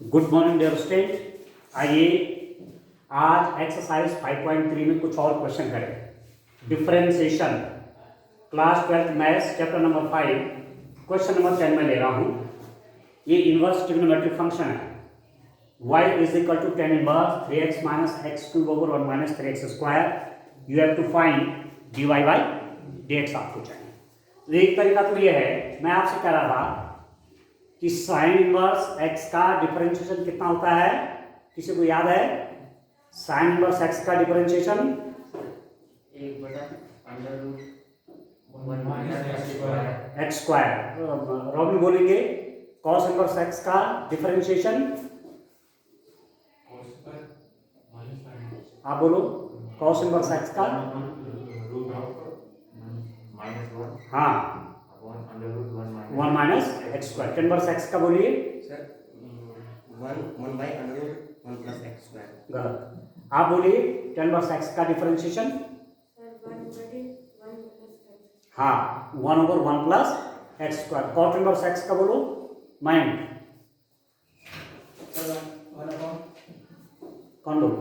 Good morning dear student. आइए आज exercise 5.3 में कुछ और क्वेश्चन करें। Differentiation class 12th maths chapter number 5 question number 10 में ले रहा हूँ। ये इनवर्स ट्रिग्नोमेट्रिक फंक्शन है y is equal to tan inverse 3x minus x cube over 1 minus 3x square. You have to find dy by dx आपको चाहिए। तो एक तरीका तो ये है, मैं आपसे कह रहा था कि साइन इनवर्स एक्स का डिफरेंशिएशन कितना होता है, किसी को याद है? साइन इनवर्स एक्स का डिफरेंशिएशन एक्स स्क्वायर। रॉबिन बोलेंगे कॉस इनवर्स एक्स का डिफरेंशिएशन। आप बोलो कॉस इनवर्स एक्स का। हाँ, 1 minus x square. Tan inverse x का बोलिए sir. 1 by under root 1 plus x square. गलत। आप बोलिए टेन इनवर्स एक्स का डिफरेंशिएशन। हाँ, 1 over 1 plus x square. Cot inverse x का बोलो माइंड। कौन बोलो?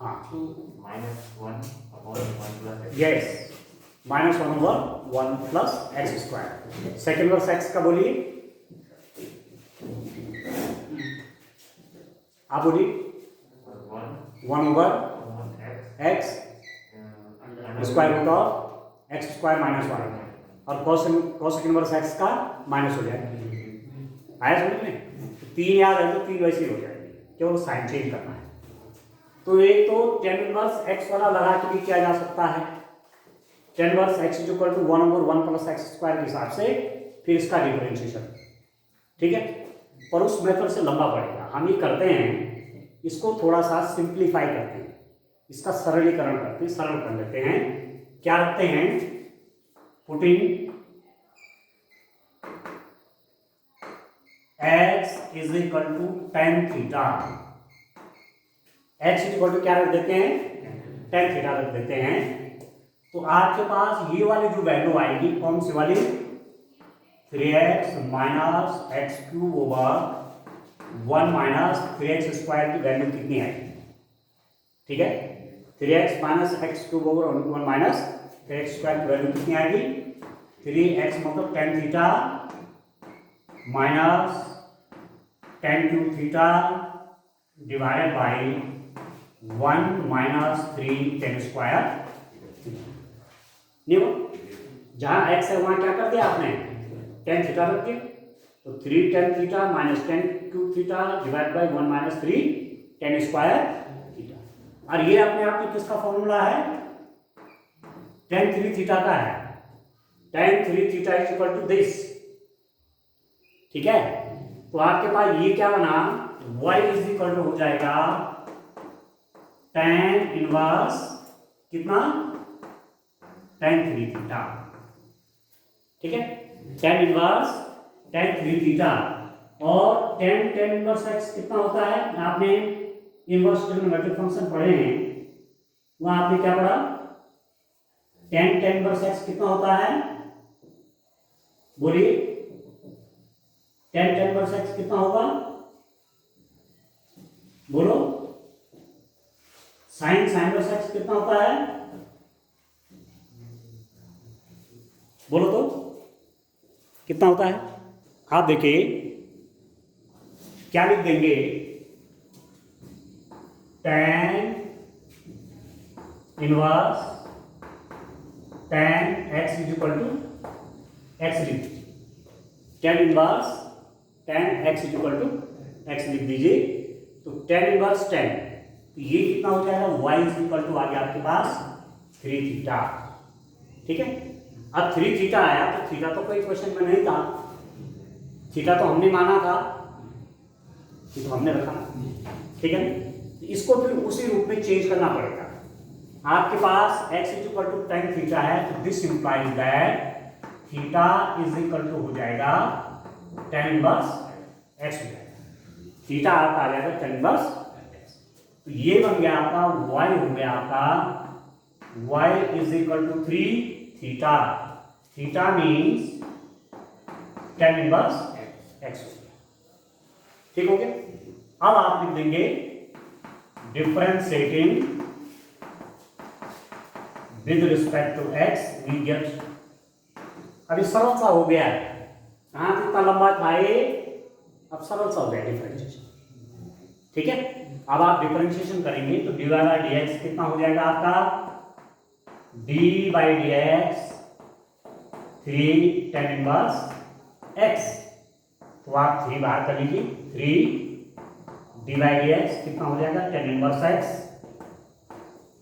हाँ, yes, minus 1 over 1 plus x square. Secant inverse x का बोलिए। आप बोलिए 1 over x square root of x square minus 1। और कॉस इनवर्स एक्स का माइनस हो जाएगा। आया समझ में? तो 3 याद है तो 3 वैसे ही हो जाएगी, केवल साइन चेंज करना है। तो एक तो टेन इनवर्स एक्स वाला लगा के भी किया जा सकता है। Tan inverse x is equal to 1 over 1 plus x square के हिसाब से फिर इसका डिफरेंशिएशन, ठीक है। पर उस मेथड से लंबा पड़ेगा। हम ये करते हैं, इसको थोड़ा सा सिंप्लीफाई करते हैं, इसका सरलीकरण करते हैं, सरल कर लेते हैं। क्या रखते हैं? Putting x is equal to tan theta. x is equal to क्या रख देते हैं? टेन थीटा रख देते हैं। तो आपके पास ये वाली जो वैल्यू आएगी, कौन सी वाली? 3x minus x cube over 1 minus 3x square की वैल्यू कितनी आएगी? ठीक है, 3x minus x cube over 1 minus 3x square की वैल्यू कितनी आएगी? 3x मतलब tan theta minus ten cube theta divided by 1 minus 3 ten square. नहीं, जहां x है वहां क्या कर दिया आपने? टेन थीटा रख दिया। तो 3 tan theta minus ten cube theta divide by 1 minus 3 ten square theta. और ये अपने आप में किसका फॉर्मूला है? टेन 3 थीटा का है। Tan 3 theta is equal to this, ठीक है। तो आपके पास ये क्या बना? y इज इक्वल टू हो जाएगा टेन इनवर्स कितना? टेन 3 थीटा, ठीक है। Tan inverse ten 3 theta. और टेन इनवर्स एक्स कितना होता है? आपने इनवर्स ट्रिग्नोमेट्रिक फंक्शन पढ़े हैं, वहां आपने क्या पढ़ा? टेन इनवर्स एक्स कितना होता है? बोलिए, टेन इनवर्स एक्स कितना होगा? बोलो। साइन इनवर्स एक्स कितना होता है? बोलो तो कितना होता है? आप देखिए क्या लिख देंगे? Tan inverse tan x is equal to x लिख दीजिए। Tan inverse tan x is equal to x लिख दीजिए। तो टेन इनवर्स टेन, तो ये कितना हो जाएगा? y इज इक्वल टू आ गया आपके पास 3 थीटा, ठीक है। अब 3 थीटा आया तो थीटा तो कोई क्वेश्चन में नहीं था, थीटा तो हमने माना था, ये तो हमने रखा, ठीक है। इसको फिर उसी रूप में चेंज करना पड़ेगा। आपके पास x is equal to tan theta है, तो this implies that theta is equal to हो जाएगा टेन इनवर्स x हो जाएगा। थीटा आपका आ जाएगा टेन इनवर्स x। तो ये बन गया आपका y हो गया आपका y is equal to 3 theta. Theta means tan inverse x हो गया, ठीक हो गया। अब आप लिख देंगे differentiating with respect to x we get, अभी सरल सा हो गया है, कहाँ कितना लंबा था ये, अब सरल सा हो गया डिफरेंशिएशन। ठीक है, अब आप डिफरेंशिएशन करेंगे तो dy बाई डी एक्स कितना हो जाएगा आपका, d by D x 3 tan inverse x, तो आप 3 बाहर कर लीजिए, 3 dy बाई डी एक्स कितना हो जाएगा tan इनवर्स x,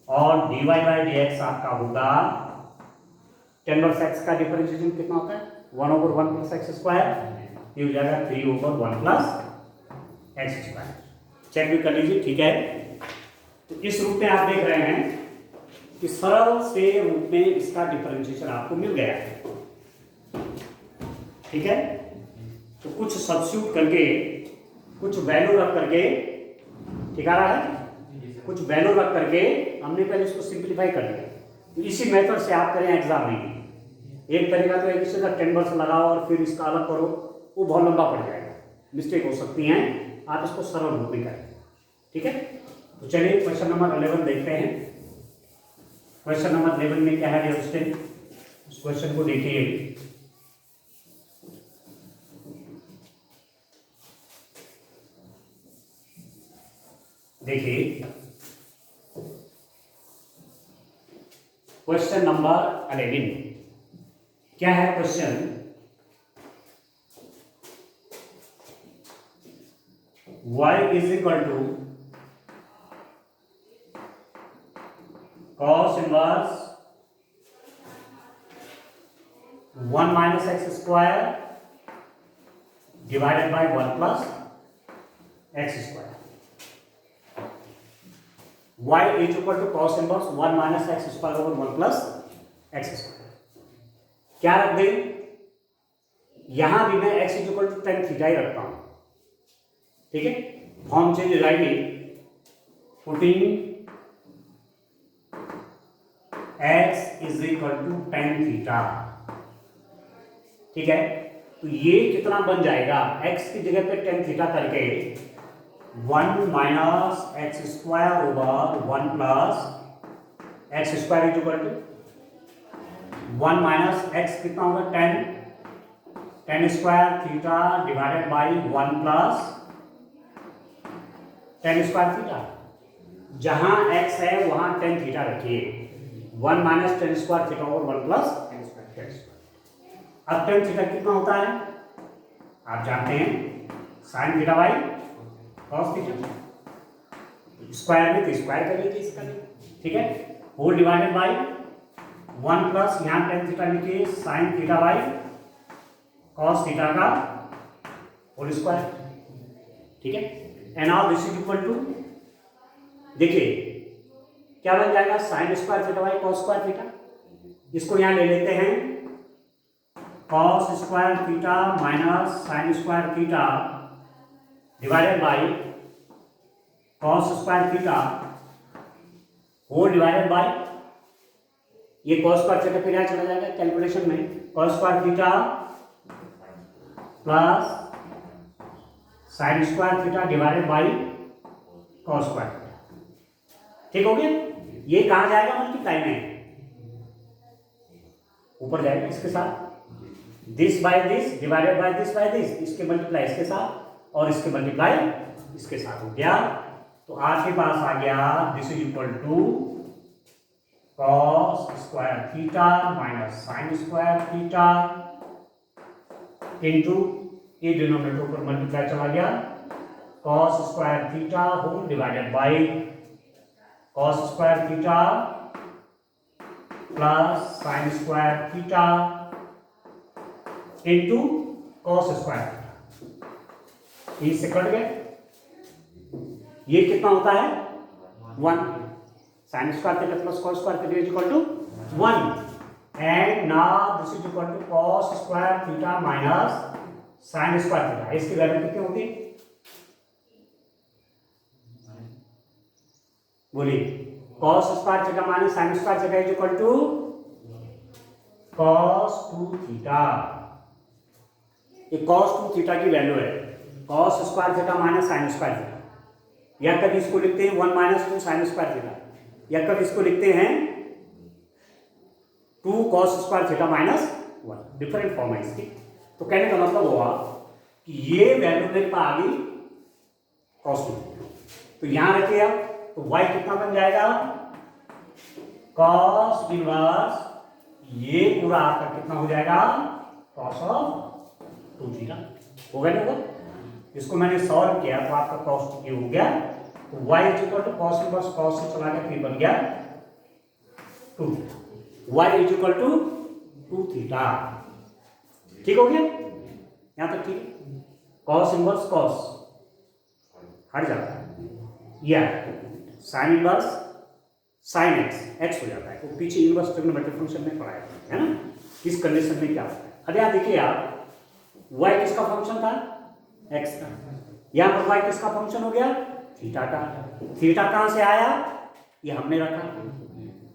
और dy बाई डी एक्स आपका होगा tan इनवर्स x का डिफरेंशिएशन कितना होता है 1/1 प्लस एक्स स्क्वायर, ये हो जाएगा 3/1 प्लस एक्स स्क्वायर। चेक भी कर लीजिए, ठीक है। तो इस रूप में आप देख रहे हैं कि सरल से रूप में इसका डिफरेंशिएशन आपको मिल गया है। ठीक है, तो कुछ सब्स्टिट्यूट करके, कुछ वैल्यू रख करके, ठीक आ रहा है, कुछ वैल्यू रख करके हमने पहले इसको सिंप्लीफाई कर लिया। तो इसी मेथड से आप करें एग्जाम में, एक तरीका तो एक का 10 वर्ष लगाओ और फिर इसका अलग करो, वो बहुत लंबा पड़ जाएगा, मिस्टेक हो सकती हैं, आप इसको सरल रूप में करें। ठीक है, तो चलिए क्वेश्चन नंबर 11 देखते हैं। क्वेश्चन नंबर 11 में क्या है डियर स्टूडेंट, उस क्वेश्चन को देखिए। देखिए क्वेश्चन नंबर 11 क्या है question, y is equal to cos inverse 1 minus x square divided by 1 plus x square, y is equal to cos inverse 1 minus x square over 1 plus x square. क्या रख दें, यहां भी मैं x is equal to tan theta ही रखता हूं। ठीक है, फॉर्म चेंज हो जाएगी, putting x is equal to tan theta. ठीक है, तो ये कितना बन जाएगा, x की जगह पे tan थीटा करके 1 minus x square over 1 plus x square is equal to 1 minus x कितना होगा tan square theta divided by 1 plus tan square theta. जहां x है वहां tan थीटा रखिए, 1 माइनस tan स्क्वायर थीटा और 1 प्लस tan स्क्वायर। अब tan theta कितना होता है आप जानते हैं, sin theta by cos theta, square में तो स्क्वायर कर लीजिए इसका, ठीक है, होल डिवाइडेड बाई 1 प्लस यहाँ tan थीटा लिखिए sin theta by cos theta का होल स्क्वायर। ठीक है, and now this is equal to, देखिए क्या बन जाएगा sin square theta by cos square theta, इसको यहाँ ले लेते हैं cos square theta minus sin square theta divided by cos square theta whole divided by, ये cos स्क्वायर थीटा फिर यहाँ चला जाएगा कैलकुलेशन में, cos square theta plus sin square theta divided by cos square theta. ठीक हो गया, ये कहाँ जाएगा मल्टीप्लाई में, ऊपर जाएगा इसके साथ, this by this divided by this by this, इसके मल्टीप्लाई इसके साथ और इसके मल्टीप्लाई इसके साथ हो गया। तो आपके पास आ गया this is equal to cos square theta minus sin square theta into ये डिनोमिनेटर पर मल्टीप्लाई चला गया cos square theta whole divided by cos square theta plus sin square theta into cos square theta, इससे cut गए, ये कितना होता है 1, sin square theta plus cos square theta is equal to 1, and now this is equal to cos square theta minus sin square theta, इसकी value कितनी होगी बोलिए, cos square theta minus sin square theta is equal to cos 2 theta, ये cos 2 theta की value है, cos square theta minus sin square theta, या कभी इसको लिखते हैं 1 माइनस 2 साइन स्क्वायर थीटा, या कभी इसको लिखते हैं 2 cos square theta minus 1, different form है इसकी। तो कहने का मतलब हुआ कि ये वैल्यू मेरे पास आ गई कॉस 2, तो यहां रखिए आप, तो y कितना बन जाएगा कॉस इनवर्स, ये पूरा आपका कितना हो जाएगा कॉस ऑफ 2 थीटा, हो गया ना। इसको मैंने सॉल्व किया तो आपका कॉस 2 हो गया, तो y equal to cos inverse cos से चला गया 3 बन गया 2 theta, y equal to 2 theta. ठीक हो गया यहां तक? ठीक, कॉस इनवर्स कॉस हट जाता है, या साइन इनवर्स साइन एक्स हो जाता है, तो पीछे इनवर्स ट्रिग्नोमेट्रिक फंक्शन में पढ़ाया है ना, इस कंडीशन में क्या होता है। अब यहाँ देखिए आप, y किसका फंक्शन था x का, यहाँ पर y किसका फंक्शन हो गया थीटा का। थीटा कहाँ से आया, ये हमने रखा,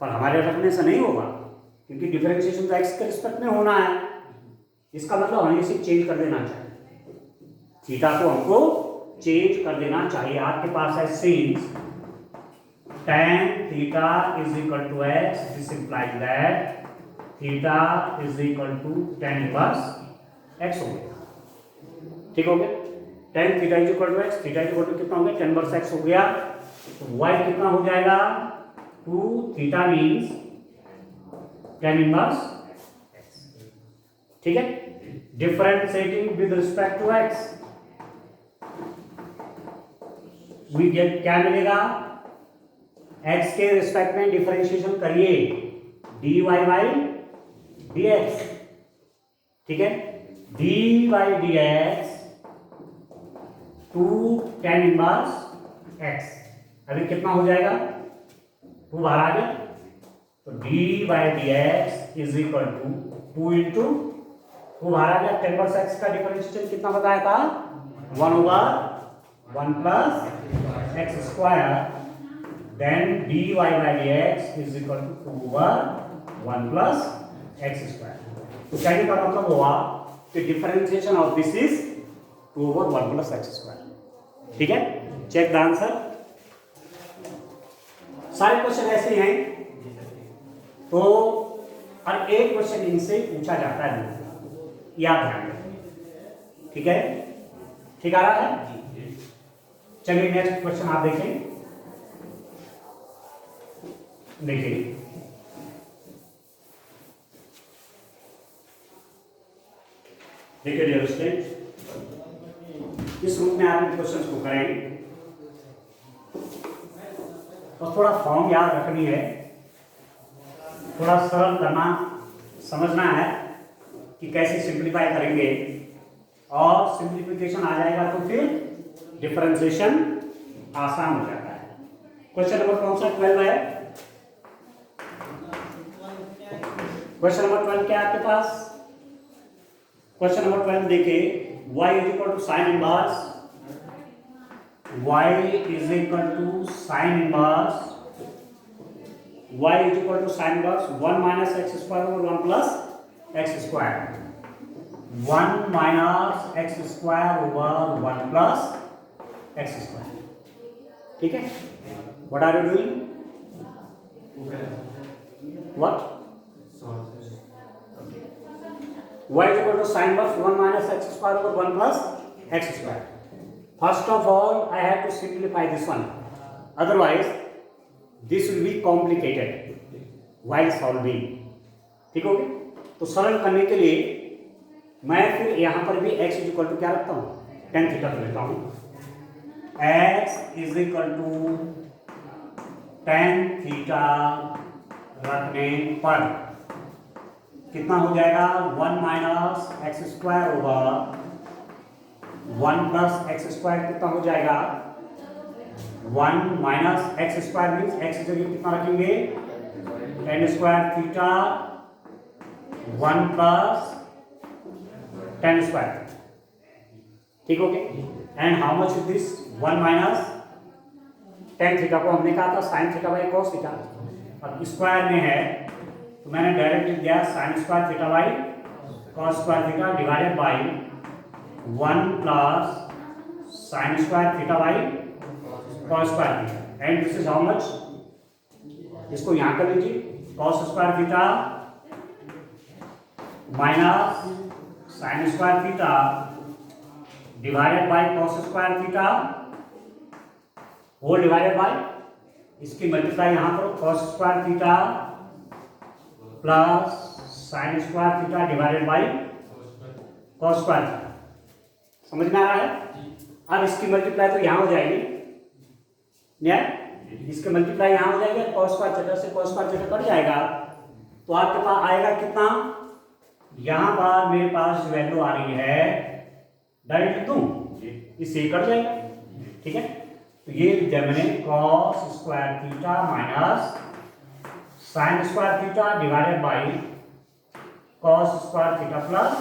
पर हमारे रखने से नहीं होगा क्योंकि डिफरेंशिएशन तो x के रिस्पेक्ट में होना है, इसका मतलब हमें इसे चेंज कर देना चाहिए, थीटा को हमको चेंज कर देना चाहिए। आपके पास है since tan theta is equal to x, this implies that theta is equal to tan inverse x हो गया। ठीक हो गया, tan theta is equal to x, theta is equal to कितना हो गया tan inverse x हो गया, तो y कितना हो जाएगा 2 theta means tan inverse x। ठीक है, differentiating with respect to x we get क्या मिलेगा, x के रिस्पेक्ट में डिफरेंशिएशन करिए dy बाई dx। ठीक है, dy dx 2 tan inverse x, अभी कितना हो जाएगा 2 बाहर आ गया, तो dy dx is equal to 2 into 2 बाहर आ गया, tan इनवर्स x का डिफरेंशिएशन कितना बताया था 1/1 plus x square, then dy by dx is equal to 2/1 plus x square। तो कहने का मतलब हुआ कि differentiation of this is 2/1 plus x square। ठीक है, चेक द आंसर। सारे क्वेश्चन ऐसे हैं, तो हर एक क्वेश्चन इनसे पूछा जाता है, याद ध्यान रखें। ठीक है, ठीक आ रहा है। चलिए नेक्स्ट क्वेश्चन आप देखें, देखिए डियर स्टूडेंट, इस रूप में आप इन क्वेश्चंस को करें और थोड़ा फॉर्म याद रखनी है, थोड़ा सरल करना समझना है कि कैसे सिंप्लीफाई करेंगे, और सिंप्लीफिकेशन आ जाएगा तो फिर डिफरेंशिएशन आसान हो जाता है। क्वेश्चन नंबर कौन सा 12 है, क्वेश्चन नंबर 12 क्या है आपके पास, क्वेश्चन नंबर 12 देखिए, y is equal to sine inverse, y is equal to sine inverse, y is equal to sine inverse 1 minus x square over 1 plus x square, 1 minus x square over 1 plus x square. ठीक है, what are you doing, what y is equal to sin inverse 1 minus x square over 1 plus x square. First of all, I have to simplify this one. Otherwise, this will be complicated while solving. ठीक हो गया, तो सरल करने के लिए मैं फिर यहाँ पर भी x इज इक्वल टू क्या रखता हूँ tan थीटा लेता हूँ, x is equal to tan theta रखने पर कितना हो जाएगा 1 minus x square over 1 plus x square, कितना हो जाएगा 1 minus x square means x जगह कितना रखेंगे tan square theta 1 plus tan square. ठीक हो गया, and how much is this 1 minus tan theta को हमने कहा था sine theta by cos theta, अब स्क्वायर में है तो मैंने डायरेक्ट लिख दिया sine square theta by cos square theta divided by 1 plus sine square theta by cos square theta and this is how much, इसको यहां कर लीजिए, cos square theta minus sine square theta divided by cos square theta whole divided by, इसकी multiply यहां करो, cos square theta plus sine square theta divided by cos square theta. समझ में आ रहा है? अब इसकी मल्टीप्लाई तो यहां हो जाएगी, इसके मल्टीप्लाई यहां हो जाएगा, कॉस स्क्वायर थीटा से कॉस स्क्वायर थीटा कट जाएगा, तो आपके पास आएगा कितना, यहां पर मेरे पास वैल्यू आ रही है, डायरेक्ट लिख दूं, इससे कट जाएगा। ठीक है, तो ये जब मैंने cos square theta minus sine square theta divided by cos square theta plus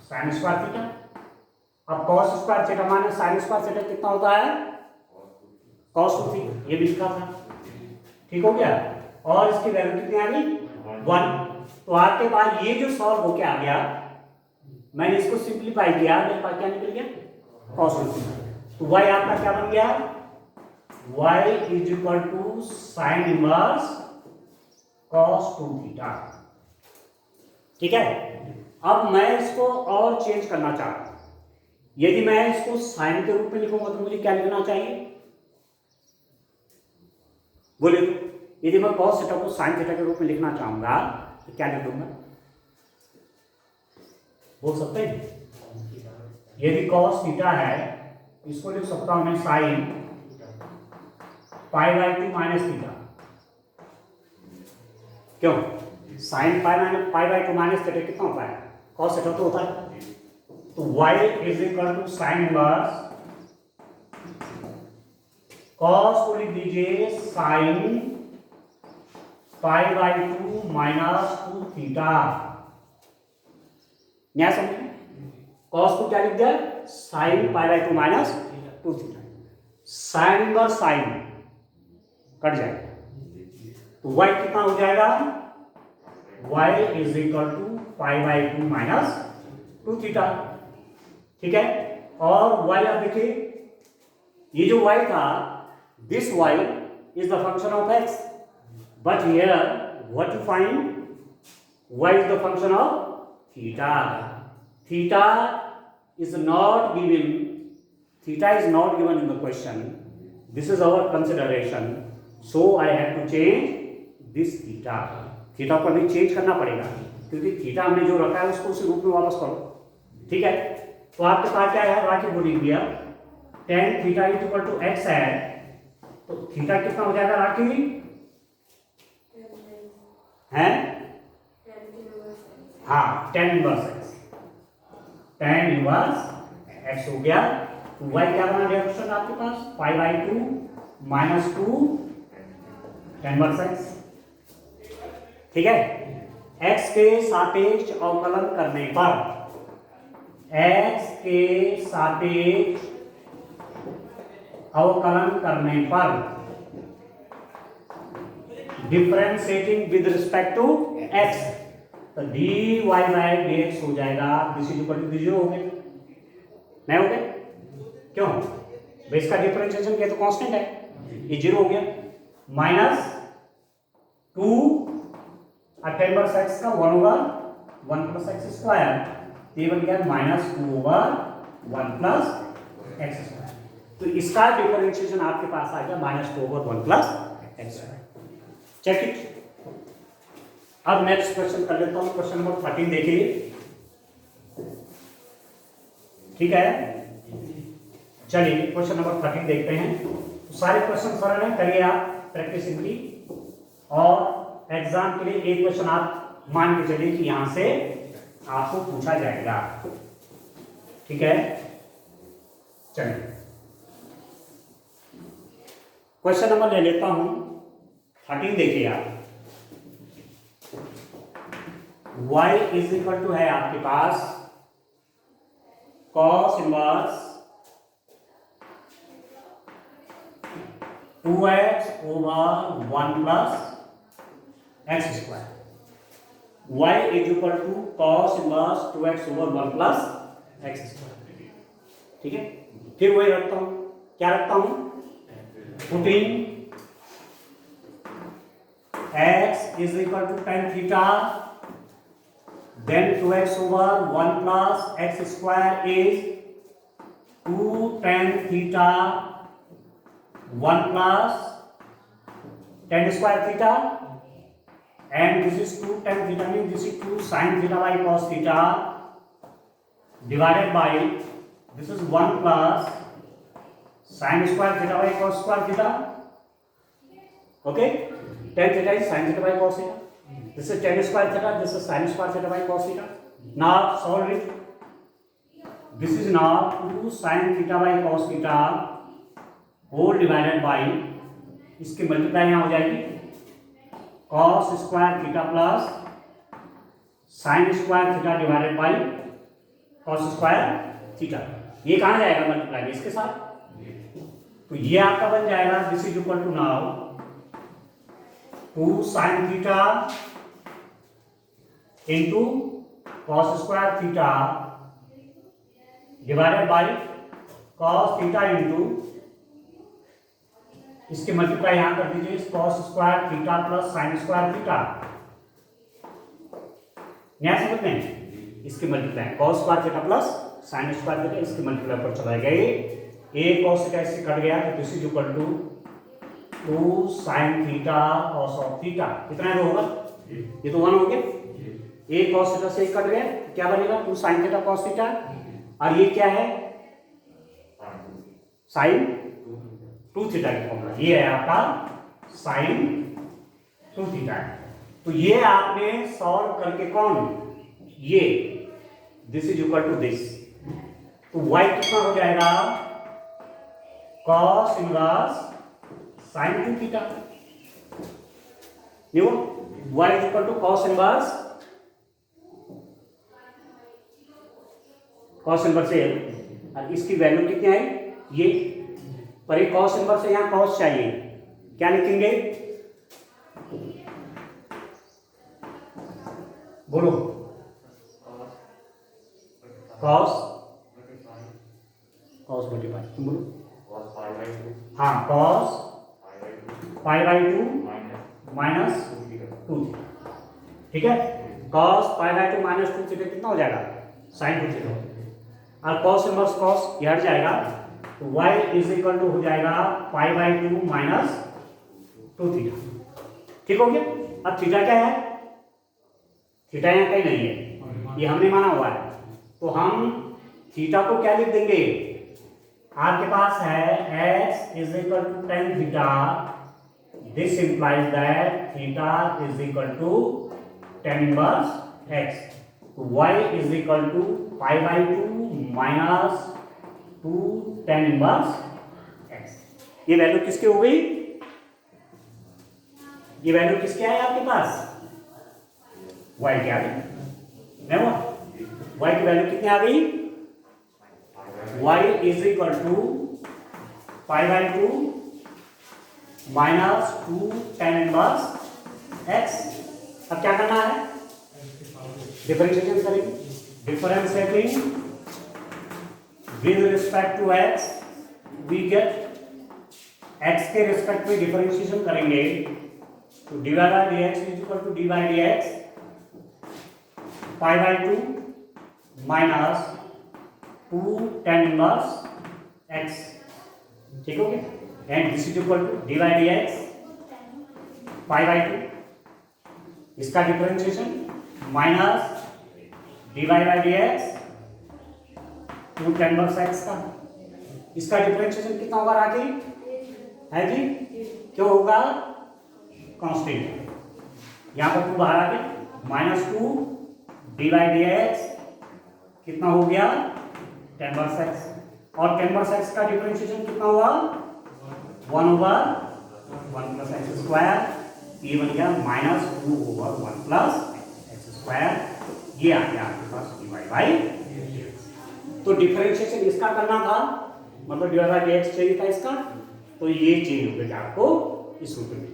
sine square theta. अब cos square theta minus sine square theta कितना होता है, कॉस 2 थीटा, ये भी लिखा था। ठीक हो गया, और इसकी वैल्यू कितनी आ गई 1। तो आपके पास ये जो सॉल्व होके आ गया, मैंने इसको सिंप्लीफाई किया, मेरे पास क्या निकल गया कॉस 2 थीटा। तो y आपका क्या बन गया, y is equal to sine inverse cos 2 theta. ठीक है, अब मैं इसको और चेंज करना चाहता हूं, यदि मैं इसको साइन के रूप में लिखूंगा तो मुझे क्या लिखना चाहिए, बोलिए, यदि मैं कॉस थीटा को साइन थीटा के रूप में लिखना चाहूंगा तो क्या लिख दूंगा, बोल सकते हैं? यदि कॉस थीटा है, इसको लिख सकता हूं मैं sine pi by 2 minus theta. क्यों, sine pi by 2 minus theta कितना होता है, कॉस थीटा तो होता है। तो y is equal to sine inverse, cos को लिख दीजिए sine pi by 2 minus 2 theta. क्या समझे, कॉस को क्या लिख दिया, sine pi by 2 minus 2 theta, sine inverse sine cut जाएगा, तो y कितना हो जाएगा, y is equal to pi by 2 minus 2 theta. ठीक है, और y आप देखिए, ये जो y था, this y is the function of x, but here what you find, y is the function of theta. Theta is not given, theta is not given in the question, this is our consideration, so I have to change this theta। Theta को हमें change करना पड़ेगा, क्योंकि theta हमने जो रखा है उसको उसी रूप में वापस करो। ठीक है, तो आपके पास क्या है, राखी को लिख दिया, tan theta is equal to x है, तो थीटा कितना हो जाएगा राखी है, हाँ tan inverse x, tan inverse x हो गया। तो y क्या बना रिएक्शन आपके पास, pi by 2 minus 2 tan inverse x। ठीक है, x के सापेक्ष अवकलन करने पर, x के सापेक्ष अवकलन करने पर, differentiating with respect to x, तो dy बाई dx हो जाएगा, दिस इज इक्वल टू 0 हो गया, नहीं हो गया, क्यों, बेस का डिफरेंशिएशन किया तो कांस्टेंट है, ये 0 हो गया, माइनस 2 tan इनवर्स x का 1 होगा 1 प्लस एक्स स्क्वायर, ये बन गया minus 2 over 1 plus x square. तो इसका डिफरेंशिएशन आपके पास आ गया minus 2 over 1 plus x square. Check it. अब नेक्स्ट क्वेश्चन कर लेता हूं, क्वेश्चन नंबर 13 देखिए। ठीक है, चलिए क्वेश्चन नंबर 13 देखते हैं। सारे क्वेश्चन सरल हैं, करिए आप प्रैक्टिस इनकी, और एग्जाम के लिए एक क्वेश्चन आप मान के चलिए कि यहां से आपको पूछा जाएगा। ठीक है, चलिए क्वेश्चन नंबर ले लेता हूं 13, देखिए आप। y इज इक्वल टू है आपके पास cos inverse 2x over 1 plus x square, y is equal to cos inverse 2x over 1 plus x square. ठीक है, फिर वही रखता हूं, क्या रखता हूं, putting x is equal to tan theta, then 2x over 1 plus x square is 2 tan theta 1 plus tan square theta, and this is 2 tan theta means this is 2 sin theta by cos theta divided by this is 1 plus sin square theta by cos square theta. Okay, tan theta is sin theta by cos theta. This is tan square theta, this is sin square theta by cos theta. Now solve it. This is now 2 sin theta by cos theta whole divided by, इसकी multiply यहाँ हो जाएगी cos square theta plus sin square theta divided by cos square theta. ये कहाँ जाएगा multiply इसके साथ, तो ये आपका बन जाएगा this is equal to now 2 sin theta into cos square theta divided by cos theta into, इसके मल्टीप्लाई यहां कर दीजिए cos square theta plus sin square theta. न्याय समझ में, इसके multiply cos square theta plus sin square theta, इसके मल्टीप्लाई पर चला गया ये cos थीटा इससे कट गया तो this is equal to 2 sin theta cos of theta. कितना है होगा, ये तो 1 हो गया. a cos थीटा से कट गया, क्या बनेगा 2 sin थीटा cos थीटा, और ये क्या है sin 2 थीटा की फॉर्मूला, ये है आपका sin 2 थीटा. तो ये आपने सॉल्व करके कौन, ये this is equal to this, तो y कितना हो जाएगा cos इनवर्स sin 2 थीटा. देखो y is equal to cos inverse a, और इसकी वैल्यू कितनी आई ये, पर एक cos इनवर्स से यहाँ cos चाहिए, क्या लिखेंगे बोलो, cos 45, तुम बोलो हाँ cos pi by 2 minus 2 theta. ठीक है, cos pi by 2 minus 2 theta कितना हो जाएगा sin 2 थीटा, और cos इनवर्स cos ये हट जाएगा, तो y इज इक्वल टू हो जाएगा पाई बाई 2 माइनस 2 थीटा. ठीक हो गया. अब थीटा क्या है, थीटा यहाँ कहीं नहीं है, ये हमने माना हुआ है, तो हम थीटा को क्या लिख देंगे, आपके पास है x is equal to tan theta, this implies that theta is equal to tan inverse x, तो y is equal to pi by 2 minus 2 tan inverse x. ये वैल्यू किसकी हो गई, ये वैल्यू किसके आए आपके पास, y के आ गई, नहीं हुआ, y की वैल्यू कितनी आ गई, y is equal to pi by 2 minus 2 tan inverse x. अब क्या करना है, डिफरेंशिएशन करेंगे, differentiating with respect to x we get, x के रिस्पेक्ट में डिफरेंशिएशन करेंगे तो dy by dx is equal to dy by dx pi by 2 minus 2 tan inverse x. ठीक हो गया, and this is equal to dy by dx pi by 2, इसका differentiation minus dy by dx 2 tan inverse x का, इसका differentiation कितना होगा राखी है जी, क्यों होगा कांस्टेंट, यहाँ पर 2 बाहर आ गया, माइनस 2 dy बाई dx कितना हो गया tan इनवर्स x, और tan इनवर्स x का डिफरेंशिएशन कितना हुआ 1 ओवर 1 प्लस एक्स स्क्वायर, ये बन गया minus 2 over 1 plus x square, ये आ गया आपके पास dy बाई dx. तो डिफरेंशिएशन इसका करना था, मतलब dy बाई dx चाहिए था इसका, तो ये चेंज हो गया आपको इस रूप में.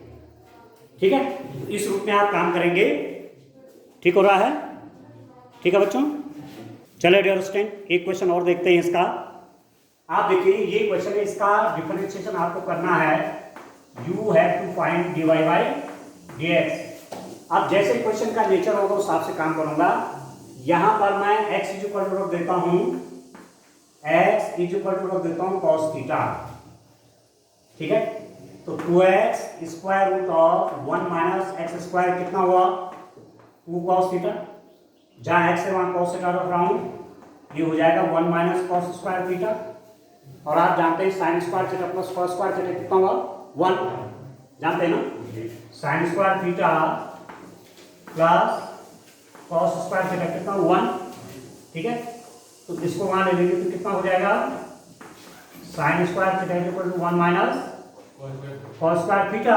ठीक है, तो इस रूप में आप काम करेंगे. ठीक हो रहा है, ठीक है बच्चों. चलिए डियर स्टूडेंट, एक क्वेश्चन और देखते हैं इसका. आप देखिए ये क्वेश्चन है, इसका डिफरेंशिएशन आपको करना है you have to find dy by dx। अब जैसे क्वेश्चन का नेचर होगा उस हिसाब से काम करूंगा। यहां पर मैं x इक्वल टू रख देता हूं, x इक्वल टू रख देता हूं cos थीटा, ठीक है। तो 2x square root of 1 minus x square कितना हुआ 2 cos थीटा, जहां x है वहां cos थीटा रख रहा हूं, ये हो जाएगा 1 माइनस cos स्क्वायर थीटा। और आप जानते हैं sign square theta plus cos square theta कितना हुआ 1, जानते हैं ना, sign square theta plus cos square theta कितना 1, ठीक है। तो इसको वहां ले लेंगे तो कितना हो जाएगा sine square theta equal to 1 minus cos square theta.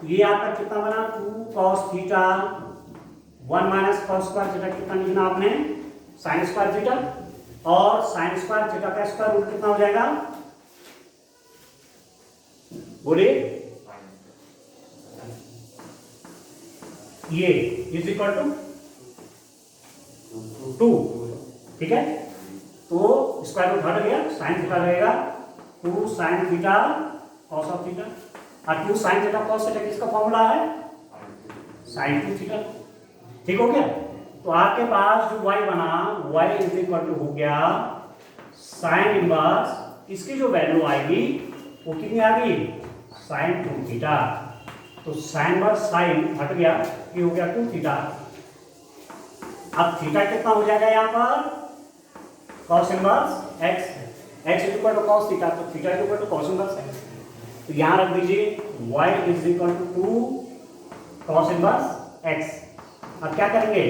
ये आपका कितना बना 2 cos theta 1 minus cos square theta कितना लिखना आपने साइन स्क्वायर थीटा, और साइन स्क्वायर थीटा का स्क्वायर रूट कितना हो जाएगा बोलिए, ये इज इक्वल टू 2, ठीक है। तो स्क्वायर रूट हट गया, साइन थीटा रहेगा 2 sine theta cos of theta, और 2 साइन थीटा कॉस थीटा किसका फॉर्मूला है साइन 2 थीटा, ठीक हो गया। तो आपके पास जो y बना y इज इक्वल टू हो गया साइन इनवर्स, इसकी जो वैल्यू आएगी वो कितनी आ गई साइन 2 थीटा। तो साइन वर्स साइन हट गया, ये हो गया 2 थीटा। अब थीटा कितना हो जाएगा यहाँ पर cos inverse x equal to cos theta, तो theta equal to cos inverse x। तो यहाँ रख दीजिए y is equal to 2 cos inverse x। अब क्या करेंगे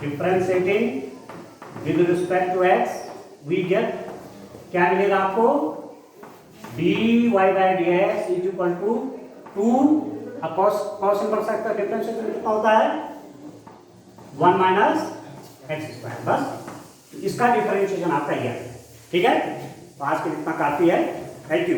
differentiating with respect to x, we get क्या मिलेगा आपको dy by dx is equal to 2 cos inverse x का डिफरेंशिएशन कितना होता है 1 माइनस एक्स स्क्वायर। बस इसका डिफरेंशिएशन आपका यह है, ठीक है। तो आज के लिए इतना काफी है, थैंक यू।